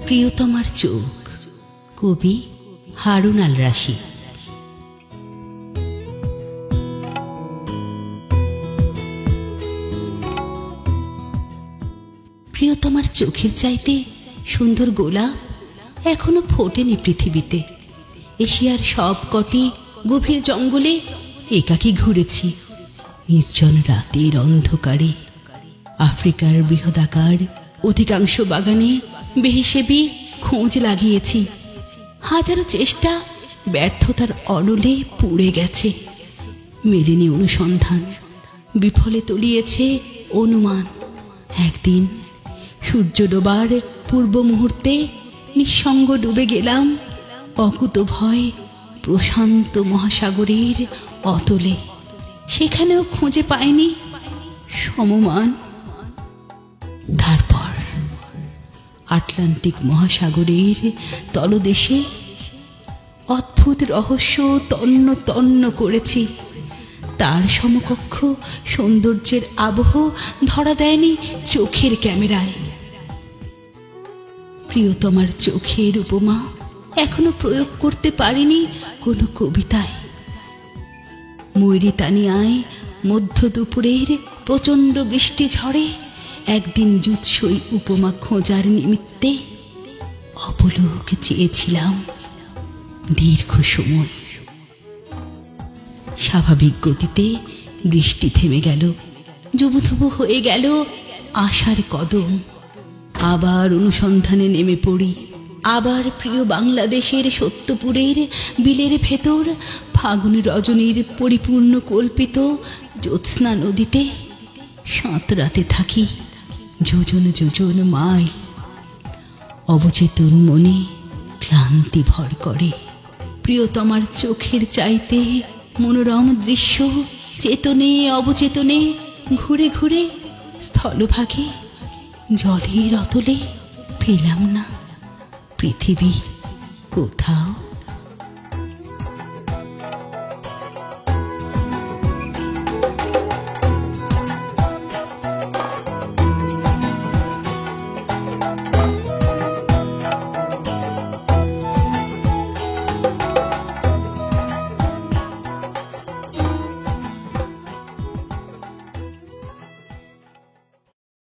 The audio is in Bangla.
প্রিয়তমার চোখ, কবি হারুন আল রাশিদ। প্রিয়তমার চোখের চাইতে সুন্দর গোলাপ এখনো ফোটেনি পৃথিবীতে। এশিয়ার সব কটি গভীর জঙ্গলে একাকী ঘুরেছি, নির্জন রাতের অন্ধকারে। আফ্রিকার বৃহদাকার অধিকাংশ বাগানে বেহিসেবি খোঁজ লাগিয়েছি। হাজারো চেষ্টা ব্যর্থতার অনলে পুড়ে গেছে। মেলেনি অনুসন্ধান, বিফলে তলিয়েছে অনুমান। একদিন সূর্য ডোবার পূর্ব মুহূর্তে নিঃসঙ্গ ডুবে গেলাম অকুত ভয় প্রশান্ত মহাসাগরের অতলে। সেখানেও খুঁজে পাইনি সমমান। তারপর আটলান্টিক মহাসাগরের তলদেশে অদ্ভুত রহস্য তন্ন তন্ন করেছি। তার সমকক্ষ সৌন্দর্যের আবহ ধরা দেয়নি চোখের ক্যামেরায়। প্রিয়তমার চোখের উপমা এখনো প্রয়োগ করতে পারিনি কোনো কবিতায়। ময়ূরিতানিয়ায় মধ্য দুপুরের প্রচণ্ড বৃষ্টি ঝড়ে একদিন জুৎসই উপমা খোঁজার নিমিত্তে অপলোক চেয়েছিলাম দীর্ঘ সময়। স্বাভাবিক গতিতে বৃষ্টি থেমে গেল, জুবুথুবু হয়ে গেল আশার কদম। আবার অনুসন্ধানে নেমে পড়ি। আবার প্রিয় বাংলাদেশের সত্যপুরের বিলের ভেতর ফাগুন রজনীর পরিপূর্ণ কল্পিত জ্যোৎস্না নদীতে সাঁতরাতে থাকি যোজন যোজন মাইল। অবচেতন মনে ক্লান্তি ভর করে। প্রিয়তমার চোখের চাইতে মনোরম দৃশ্য চেতনে অবচেতনে ঘুরে ঘুরে স্থলভাগে জলের অতলে পেলাম না পৃথিবীর কোথাও।